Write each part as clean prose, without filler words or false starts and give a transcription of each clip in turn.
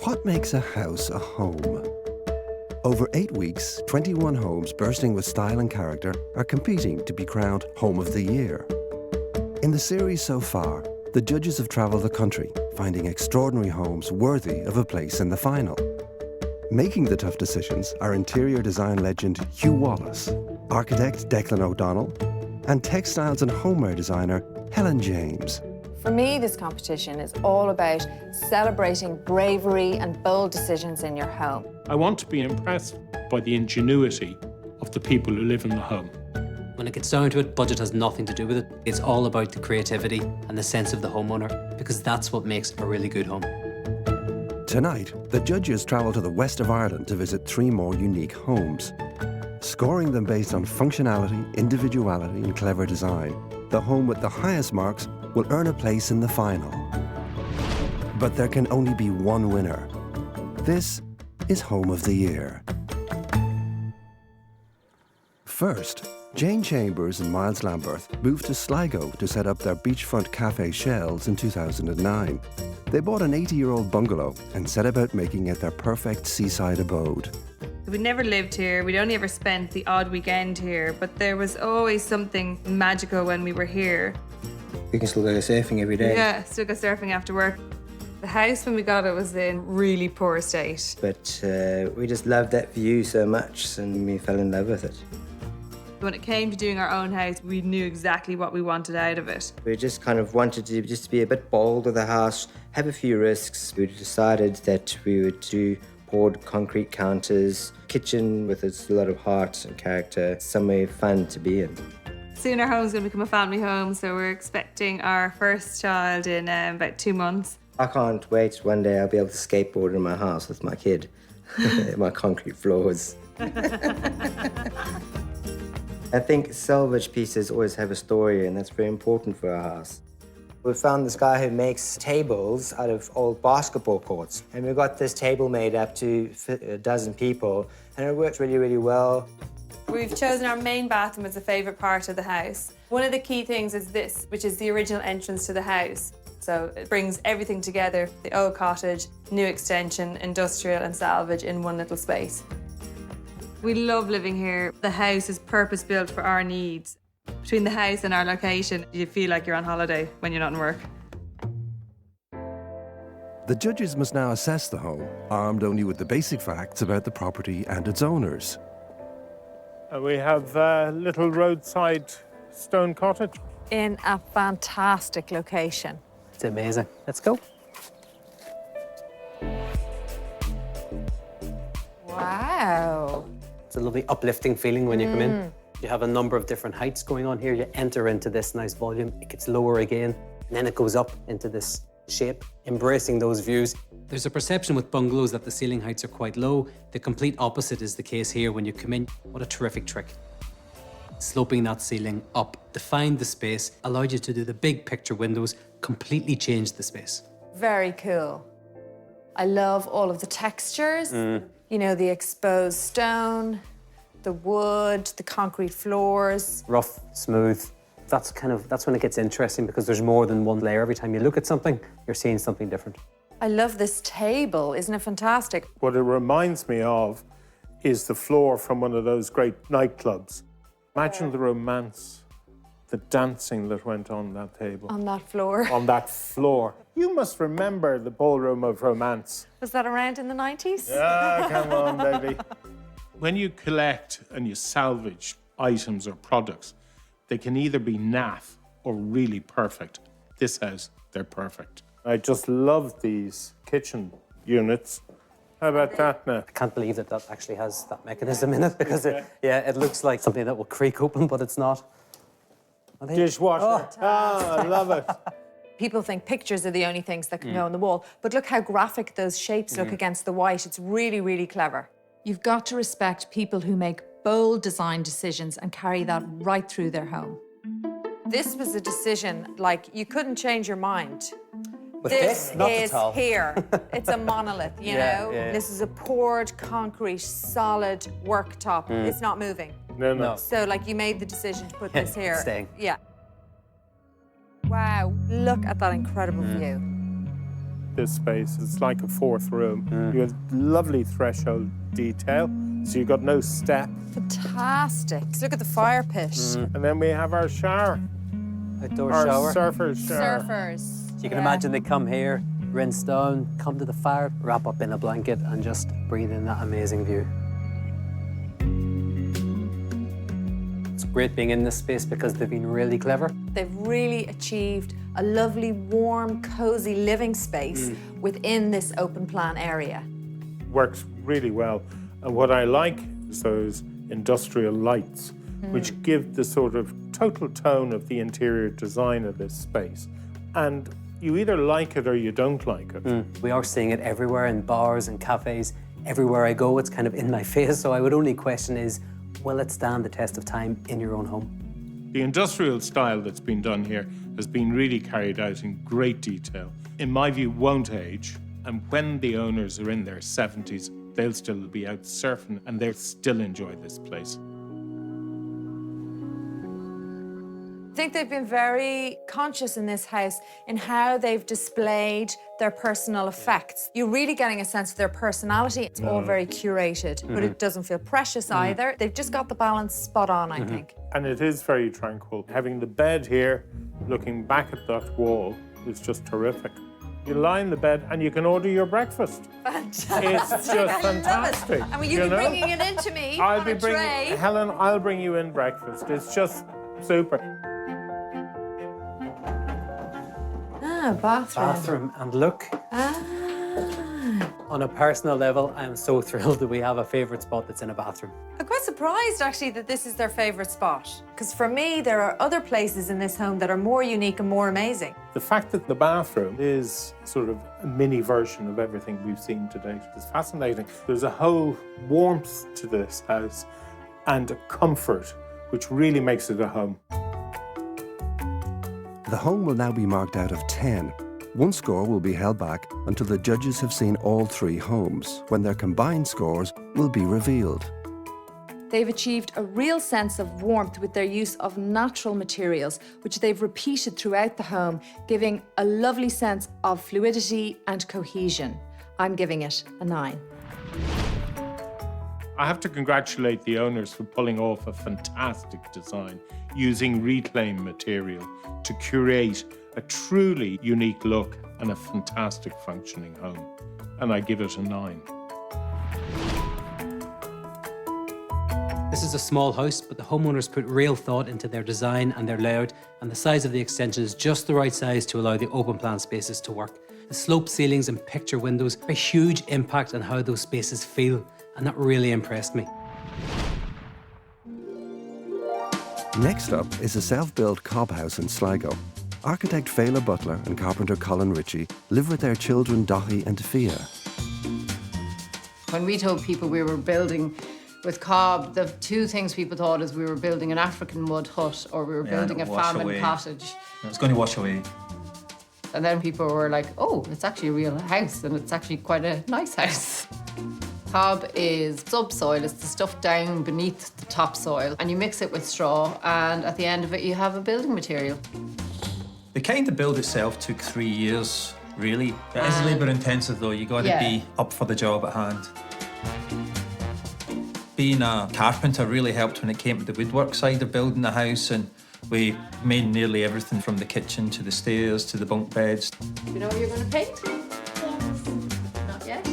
What makes a house a home? Over 8 weeks, 21 homes bursting with style and character are competing to be crowned Home of the Year. In the series so far, the judges have travelled the country, finding extraordinary homes worthy of a place in the final. Making the tough decisions are interior design legend Hugh Wallace, architect Declan O'Donnell, and textiles and homeware designer Helen James. For me, this competition is all about celebrating bravery and bold decisions in your home. I want to be impressed by the ingenuity of the people who live in the home. When it gets down to it, budget has nothing to do with it. It's all about the creativity and the sense of the homeowner, because that's what makes a really good home. Tonight, the judges travel to the west of Ireland to visit 3 more unique homes. Scoring them based on functionality, individuality and clever design, the home with the highest marks will earn a place in the final. But there can only be one winner. This is Home of the Year. First, Jane Chambers and Miles Lambert moved to Sligo to set up their beachfront cafe Shells in 2009. They bought an 80-year-old bungalow and set about making it their perfect seaside abode. We never lived here, we'd only ever spent the odd weekend here, but there was always something magical when we were here. We can still go surfing every day. Yeah, still go surfing after work. The house, when we got it, was in really poor state. But we just loved that view so much and we fell in love with it. When it came to doing our own house, we knew exactly what we wanted out of it. We just kind of wanted to just be a bit bold with the house, have a few risks. We decided that we would do poured concrete counters, kitchen with a lot of heart and character, somewhere fun to be in. Soon our home's going to become a family home, so we're expecting our first child in about 2 months. I can't wait. One day I'll be able to skateboard in my house with my kid, my concrete floors. I think salvage pieces always have a story, and that's very important for our house. We found this guy who makes tables out of old basketball courts, and we got this table made up to fit a dozen people, and it worked really, really well. We've chosen our main bathroom as a favourite part of the house. One of the key things is this, which is the original entrance to the house. So it brings everything together, the old cottage, new extension, industrial and salvage in one little space. We love living here. The house is purpose-built for our needs. Between the house and our location, you feel like you're on holiday when you're not in work. The judges must now assess the home, armed only with the basic facts about the property and its owners. We have a little roadside stone cottage. In a fantastic location. It's amazing. Let's go. Wow. It's a lovely uplifting feeling when you come in. You have a number of different heights going on here. You enter into this nice volume, it gets lower again, and then it goes up into this shape, embracing those views. There's a perception with bungalows that the ceiling heights are quite low. The complete opposite is the case here when you come in. What a terrific trick. Sloping that ceiling up, defined the space, allowed you to do the big picture windows, completely changed the space. Very cool. I love all of the textures. You know, the exposed stone, the wood, the concrete floors. Rough, smooth. That's when it gets interesting, because there's more than one layer. Every time you look at something, you're seeing something different. I love this table. Isn't it fantastic? What it reminds me of is the floor from one of those great nightclubs. Imagine the romance, the dancing that went on that table. On that floor. On that floor. You must remember the ballroom of romance. Was that around in the 90s? Ah, come on, baby. When you collect and you salvage items or products, they can either be naff or really perfect. This house, they're perfect. I just love these kitchen units. How about that now? I can't believe that that actually has that mechanism in it, because it looks like something that will creak open, but it's not. Dishwasher. I love it. People think pictures are the only things that can go on the wall, but look how graphic those shapes look against the white. It's really, really clever. You've got to respect people who make bold design decisions and carry that right through their home. This was a decision, like, you couldn't change your mind. With This not is at all. here. It's a monolith, you know? This is a poured concrete, solid worktop. It's not moving. No. So, like, you made the decision to put this here. Staying. Yeah. Wow, look at that incredible view. this space. It's like a fourth room. You have lovely threshold detail, so you've got no step. Fantastic. Look at the fire pit. And then we have our shower. Outdoor Our shower. surfer's shower. Surfers. You can imagine they come here, rinse down, come to the fire, wrap up in a blanket and just breathe in that amazing view. It's great being in this space because they've been really clever. They've really achieved a lovely, warm, cozy living space within this open plan area. Works really well. And what I like is those industrial lights, which give the sort of total tone of the interior design of this space. And you either like it or you don't like it. We are seeing it everywhere in bars and cafes. Everywhere I go, it's kind of in my face. So I would only question is, will it stand the test of time in your own home? The industrial style that's been done here has been really carried out in great detail. In my view, won't age. And when the owners are in their 70s, they'll still be out surfing and they'll still enjoy this place. I think they've been very conscious in this house in how they've displayed their personal effects. You're really getting a sense of their personality. It's all very curated, but it doesn't feel precious either. They've just got the balance spot on, I think. And it is very tranquil. Having the bed here, looking back at that wall, is just terrific. You lie in the bed and you can order your breakfast. Fantastic. It's just fantastic. I mean, you'll be bringing it in to me I'll on be a bringing, tray. Helen, I'll bring you in breakfast. It's just super. Bathroom. Bathroom, and look. On a personal level, I am so thrilled that we have a favourite spot that's in a bathroom. I'm quite surprised, actually, that this is their favourite spot. Because for me, there are other places in this home that are more unique and more amazing. The fact that the bathroom is sort of a mini version of everything we've seen to date is fascinating. There's a whole warmth to this house and a comfort, which really makes it a home. The home will now be marked out of 10. One score will be held back until the judges have seen all 3 homes, when their combined scores will be revealed. They've achieved a real sense of warmth with their use of natural materials, which they've repeated throughout the home, giving a lovely sense of fluidity and cohesion. I'm giving it a 9. I have to congratulate the owners for pulling off a fantastic design using reclaimed material to curate a truly unique look and a fantastic functioning home. And I give it a 9. This is a small house, but the homeowners put real thought into their design and their layout, and the size of the extension is just the right size to allow the open plan spaces to work. The sloped ceilings and picture windows have a huge impact on how those spaces feel, and that really impressed me. Next up is a self-built Cobb House in Sligo. Architect Fela Butler and carpenter Colin Ritchie live with their children Dahi and Fia. When we told people we were building with Cobb, the 2 things people thought is we were building an African mud hut or we were building a famine cottage. It's going to wash away. And then people were like, oh, it's actually a real house and it's actually quite a nice house. Cobb is subsoil, it's the stuff down beneath the topsoil, and you mix it with straw, and at the end of it you have a building material. The kind of build itself took 3 years, really. It is labour intensive though, you got to be up for the job at hand. Being a carpenter really helped when it came to the woodwork side of building the house, and we made nearly everything from the kitchen to the stairs to the bunk beds. You know what you're going to paint? Not yet?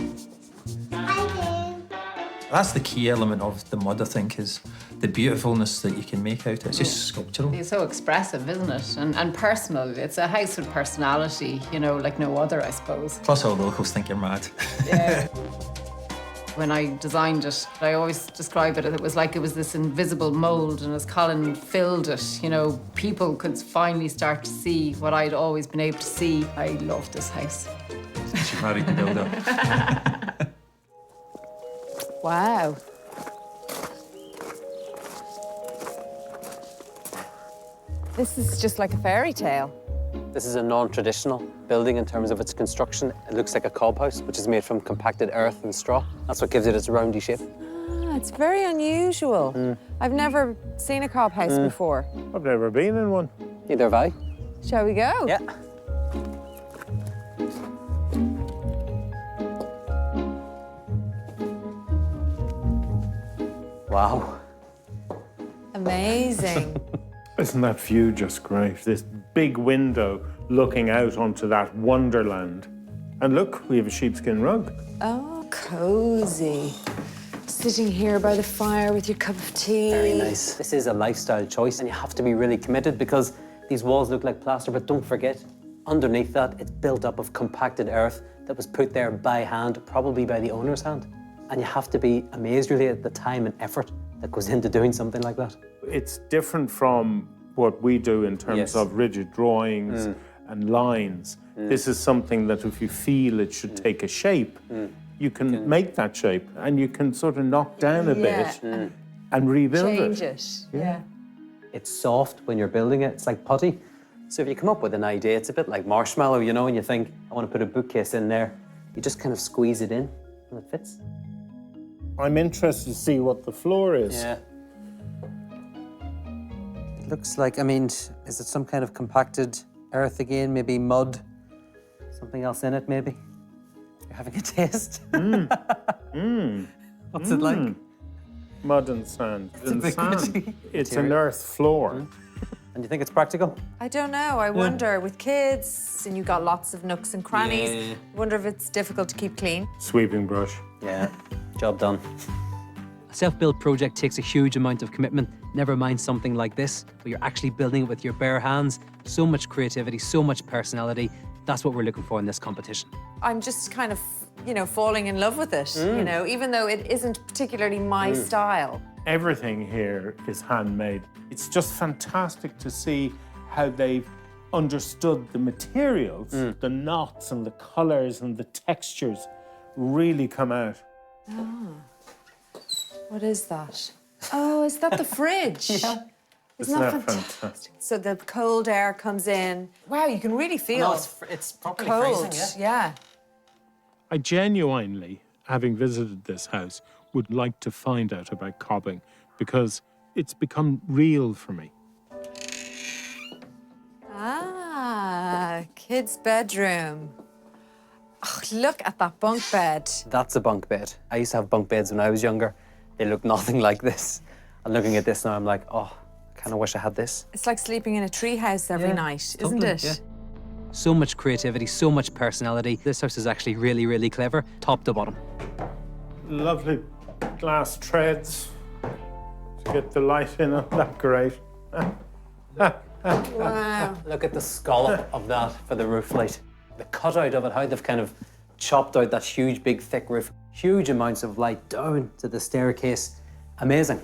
That's the key element of the mud, I think, is the beautifulness that you can make out of it. It's just sculptural. It's so expressive, isn't it? And personal. It's a house with personality, you know, like no other, I suppose. Plus all locals think you're mad. Yeah. When I designed it, I always describe it as it was this invisible mould, and as Colin filled it, you know, people could finally start to see what I'd always been able to see. I love this house. She married the builder. Wow. This is just like a fairy tale. This is a non-traditional building in terms of its construction. It looks like a cob house, which is made from compacted earth and straw. That's what gives it its roundy shape. Ah, it's very unusual. I've never seen a Cobb House before. I've never been in one. Neither have I. Shall we go? Yeah. Wow. Amazing. Isn't that view just great? This big window looking out onto that wonderland. And look, we have a sheepskin rug. Oh, cozy. Sitting here by the fire with your cup of tea. Very nice. This is a lifestyle choice, and you have to be really committed because these walls look like plaster, but don't forget, underneath that, it's built up of compacted earth that was put there by hand, probably by the owner's hand. And you have to be amazed really at the time and effort that goes into doing something like that. It's different from what we do in terms Yes. of rigid drawings and lines. This is something that if you feel it should take a shape, you can make that shape and you can sort of knock down a bit and rebuild Change it. it. Yeah. It's soft when you're building it. It's like putty. So if you come up with an idea, it's a bit like marshmallow, you know, and you think, I want to put a bookcase in there. You just kind of squeeze it in and it fits. I'm interested to see what the floor is. Yeah. It looks like, I mean, is it some kind of compacted earth again? Maybe mud? Something else in it, maybe? You're having a taste? What's it like? Mud and sand. It's a bit gritty. It's an earth floor. And you think it's practical? I don't know. I wonder, with kids, and you've got lots of nooks and crannies, Yeah. I wonder if it's difficult to keep clean. Sweeping brush. Yeah, job done. A self-built project takes a huge amount of commitment. Never mind something like this, where you're actually building it with your bare hands. So much creativity, so much personality. That's what we're looking for in this competition. I'm just kind of, you know, falling in love with it, you know, even though it isn't particularly my style. Everything here is handmade. It's just fantastic to see how they've understood the materials, the knots and the colours and the textures really come out. What is that? Oh, is that the fridge? Isn't Isn't that that fantastic? So the cold air comes in. Wow, you can really feel it's properly cold. freezing, Yeah. I genuinely, having visited this house, would like to find out about cobbing because it's become real for me. Ah, kid's bedroom. Oh, look at that bunk bed. That's a bunk bed. I used to have bunk beds when I was younger. They look nothing like this. And looking at this now, I'm like, oh, I kind of wish I had this. It's like sleeping in a treehouse every night, isn't totally, it? yeah. So much creativity, so much personality. This house is actually really, really clever, top to bottom. Lovely glass treads to get the light in on that grate. Wow. Look at the scallop of that for the roof light. The cutout of it, how they've kind of chopped out that huge, big, thick roof. Huge amounts of light down to the staircase. Amazing.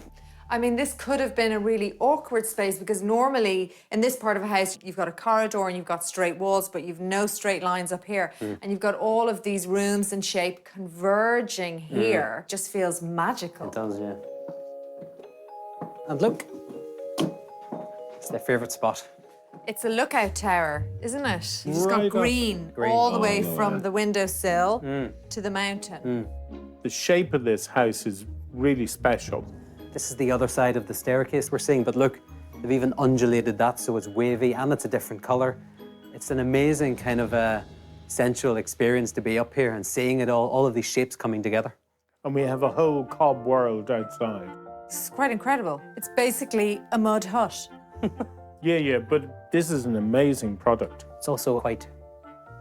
I mean, this could have been a really awkward space because normally in this part of a house, you've got a corridor and you've got straight walls, but you've no straight lines up here. And you've got all of these rooms and shape converging here. Just feels magical. It does, yeah. And look, it's their favourite spot. It's a lookout tower, isn't it? You've just Right got up. green all the way from the windowsill to the mountain. The shape of this house is really special. This is the other side of the staircase we're seeing, but look, they've even undulated that so it's wavy and it's a different colour. It's an amazing kind of sensual experience to be up here and seeing it all of these shapes coming together. And we have a whole cob world outside. It's quite incredible. It's basically a mud hut. Yeah, but this is an amazing product. It's also a quite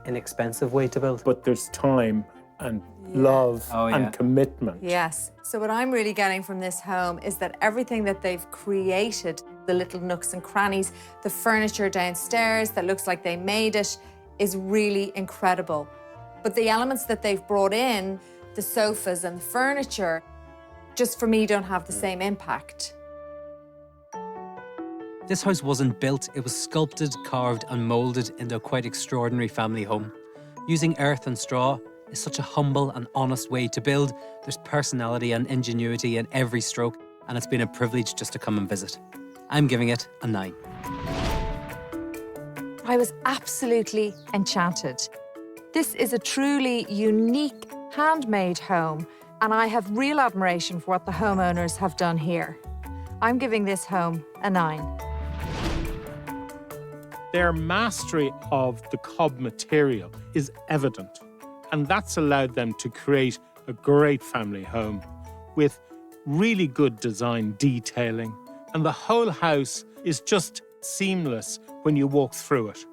inexpensive way to build. But there's time and love Oh, yeah. and commitment. Yes. So what I'm really getting from this home is that everything that they've created, the little nooks and crannies, the furniture downstairs that looks like they made it, is really incredible. But the elements that they've brought in, the sofas and the furniture, just for me don't have the same impact. This house wasn't built, it was sculpted, carved and moulded into a quite extraordinary family home. Using earth and straw is such a humble and honest way to build. There's personality and ingenuity in every stroke, and it's been a privilege just to come and visit. I'm giving it a 9. I was absolutely enchanted. This is a truly unique, handmade home, and I have real admiration for what the homeowners have done here. I'm giving this home a 9. Their mastery of the cob material is evident, and that's allowed them to create a great family home with really good design detailing, and the whole house is just seamless when you walk through it.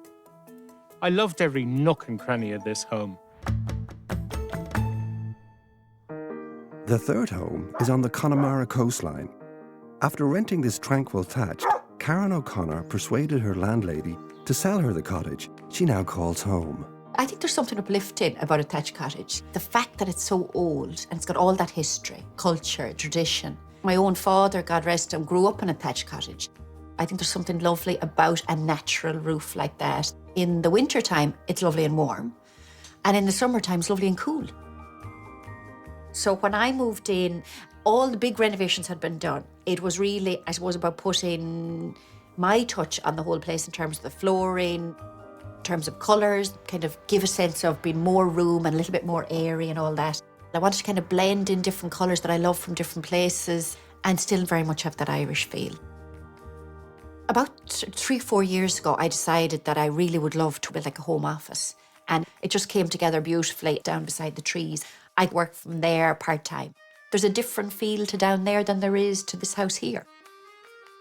I loved every nook and cranny of this home. The third home is on the Connemara coastline. After renting this tranquil thatch, Karen O'Connor persuaded her landlady to sell her the cottage she now calls home. I think there's something uplifting about a thatched cottage. The fact that it's so old and it's got all that history, culture, tradition. My own father, God rest him, grew up in a thatched cottage. I think there's something lovely about a natural roof like that. In the wintertime, it's lovely and warm. And in the summertime, it's lovely and cool. So when I moved in, all the big renovations had been done. It was really, I suppose, about putting my touch on the whole place in terms of the flooring, in terms of colours, kind of give a sense of being more room and a little bit more airy and all that. I wanted to kind of blend in different colours that I love from different places and still very much have that Irish feel. About 3-4 years ago, I decided that I really would love to build like a home office. And it just came together beautifully down beside the trees. I work from there part-time. There's a different feel to down there than there is to this house here.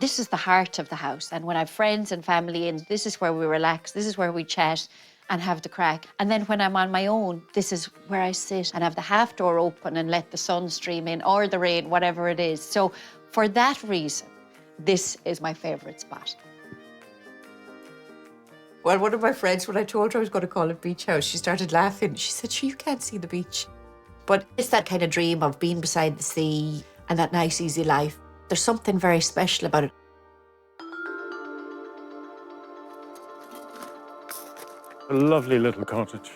This is the heart of the house. And when I have friends and family in, this is where we relax, this is where we chat and have the crack. And then when I'm on my own, this is where I sit and have the half door open and let the sun stream in or the rain, whatever it is. So for that reason, this is my favourite spot. Well, one of my friends, when I told her I was going to call it Beach House, she started laughing. She said, "Sure, you can't see the beach." But it's that kind of dream of being beside the sea and that nice, easy life. There's something very special about it. A lovely little cottage.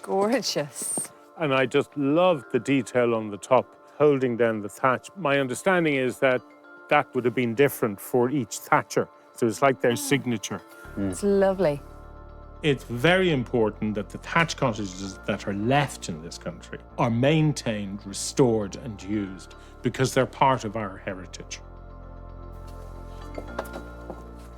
Gorgeous. And I just love the detail on the top, holding down the thatch. My understanding is that that would have been different for each thatcher. So it's like their signature. It's lovely. It's very important that the thatch cottages that are left in this country are maintained, restored and used because they're part of our heritage.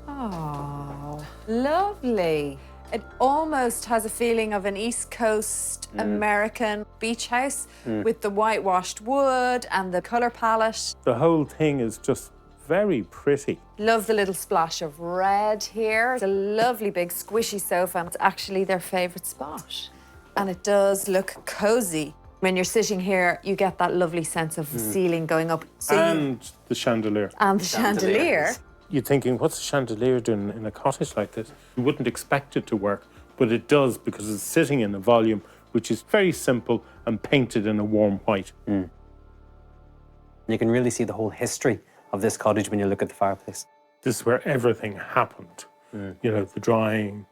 Oh, lovely. It almost has a feeling of an East Coast American beach house with the whitewashed wood and the colour palette. The whole thing is just very pretty. Love the little splash of red here. It's a lovely big squishy sofa and it's actually their favourite spot. And it does look cosy. When you're sitting here, you get that lovely sense of the ceiling going up. So And the chandelier. And the chandelier. You're thinking, what's a chandelier doing in a cottage like this? You wouldn't expect it to work, but it does because it's sitting in a volume which is very simple and painted in a warm white. You can really see the whole history of this cottage when you look at the fireplace. This is where everything happened. You know, the drying,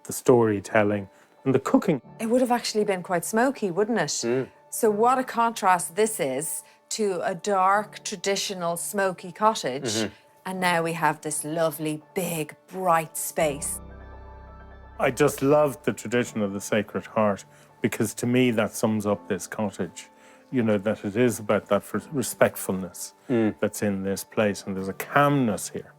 the storytelling, and the cooking. It would have actually been quite smoky, wouldn't it? So what a contrast this is to a dark, traditional, smoky cottage. And now we have this lovely, big, bright space. I just love the tradition of the Sacred Heart because to me that sums up this cottage. You know, that it is about that respectfulness that's in this place. And there's a calmness here,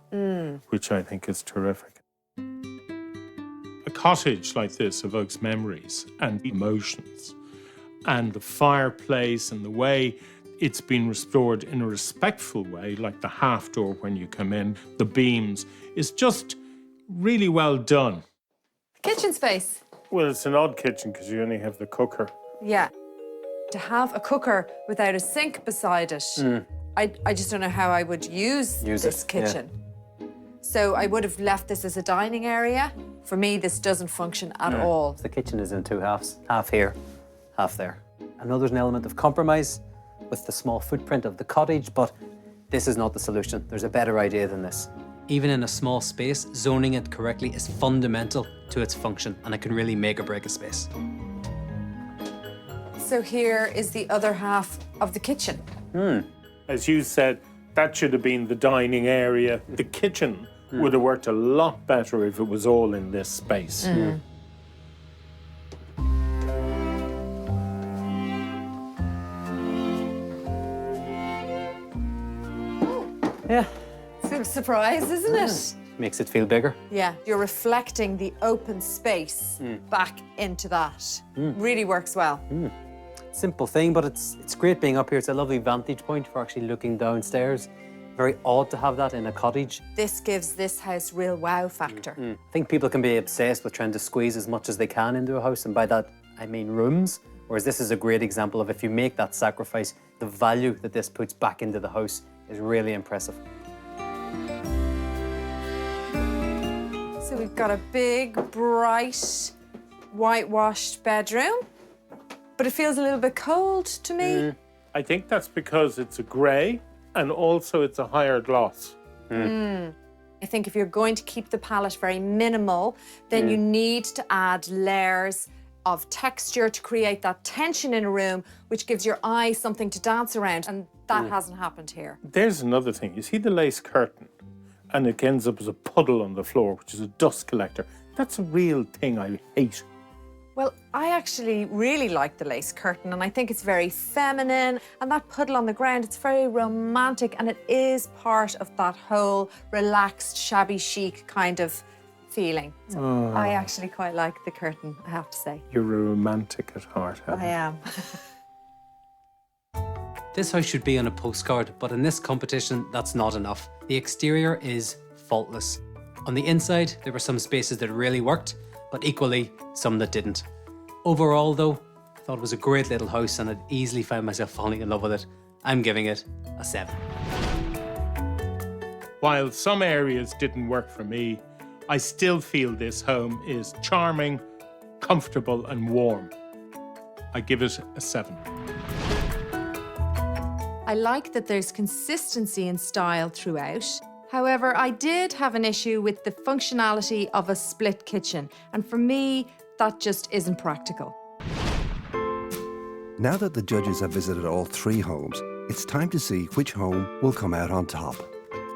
which I think is terrific. A cottage like this evokes memories and emotions. And the fireplace and the way it's been restored in a respectful way, like the half door when you come in, the beams, is just really well done. Kitchen space. Well, it's an odd kitchen because you only have the cooker. Yeah. To have a cooker without a sink beside it, I just don't know how I would use this kitchen. So I would have left this as a dining area. For me, this doesn't function at all. The kitchen is in two halves, half here, half there. I know there's an element of compromise with the small footprint of the cottage, but this is not the solution. There's a better idea than this. Even in a small space, zoning it correctly is fundamental to its function, and it can really make or break a space. So here is the other half of the kitchen. As you said, that should have been the dining area. The kitchen would have worked a lot better if it was all in this space. Yeah. It's a surprise, isn't it? Makes it feel bigger. Yeah, you're reflecting the open space back into that. Really works well. Simple thing, but it's great being up here. It's a lovely vantage point for actually looking downstairs. Very odd to have that in a cottage. This gives this house real wow factor. I think people can be obsessed with trying to squeeze as much as they can into a house, and by that I mean rooms. Whereas this is a great example of if you make that sacrifice, the value that this puts back into the house is really impressive. So we've got a big, bright, whitewashed bedroom, but it feels a little bit cold to me. I think that's because it's a grey and also it's a higher gloss. I think if you're going to keep the palette very minimal, then you need to add layers of texture to create that tension in a room, which gives your eye something to dance around, and that hasn't happened here. There's another thing. You see the lace curtain and it ends up as a puddle on the floor, which is a dust collector. That's a real thing I hate. Well, I actually really like the lace curtain, and I think it's very feminine, and that puddle on the ground, it's very romantic, and it is part of that whole relaxed, shabby chic kind of feeling. So I actually quite like the curtain, I have to say. You're a romantic at heart, Helen. I am. This house should be on a postcard, but in this competition, that's not enough. The exterior is faultless. On the inside, there were some spaces that really worked, but equally, some that didn't. Overall, though, I thought it was a great little house and I'd easily found myself falling in love with it. I'm giving it a 7. While some areas didn't work for me, I still feel this home is charming, comfortable and warm. I give it a 7. I like that there's consistency in style throughout. However, I did have an issue with the functionality of a split kitchen, and for me, that just isn't practical. Now that the judges have visited all 3 homes, it's time to see which home will come out on top.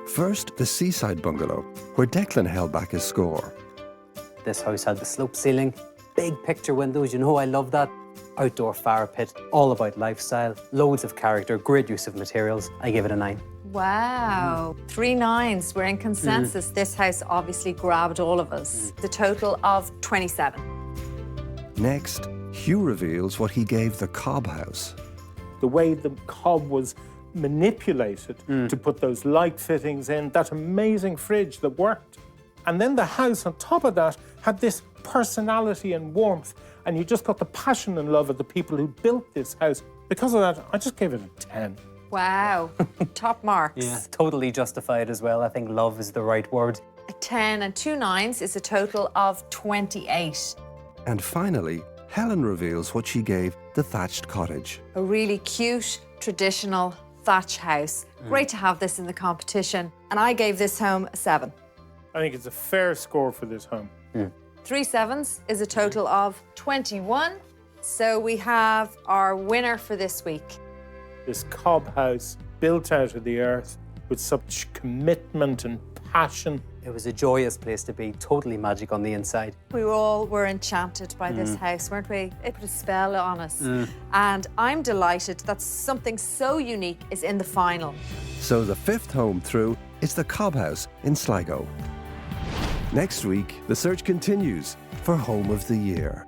First, the Seaside bungalow, where Declan held back his score. This house had the slope ceiling, big picture windows, you know I love that. Outdoor fire pit, all about lifestyle, loads of character, great use of materials. I give it a 9. Wow, 3 9s. We're in consensus. This house obviously grabbed all of us. The total of 27. Next, Hugh reveals what he gave the Cobb House. The way the Cobb was manipulated to put those light fittings in, that amazing fridge that worked. And then the house on top of that had this personality and warmth, and you just got the passion and love of the people who built this house. Because of that, I just gave it a 10. Wow, top marks. Yeah, totally justified as well. I think love is the right word. A 10 and 2 9s is a total of 28. And finally, Helen reveals what she gave the thatched cottage. A really cute, traditional thatch house. Great to have this in the competition. And I gave this home a 7. I think it's a fair score for this home. 3 7s is a total of 21. So we have our winner for this week. This Cobb House, built out of the earth with such commitment and passion. It was a joyous place to be, totally magic on the inside. We all were enchanted by this house, weren't we? It put a spell on us. And I'm delighted that something so unique is in the final. So the 5th home through is the Cobb House in Sligo. Next week, the search continues for Home of the Year.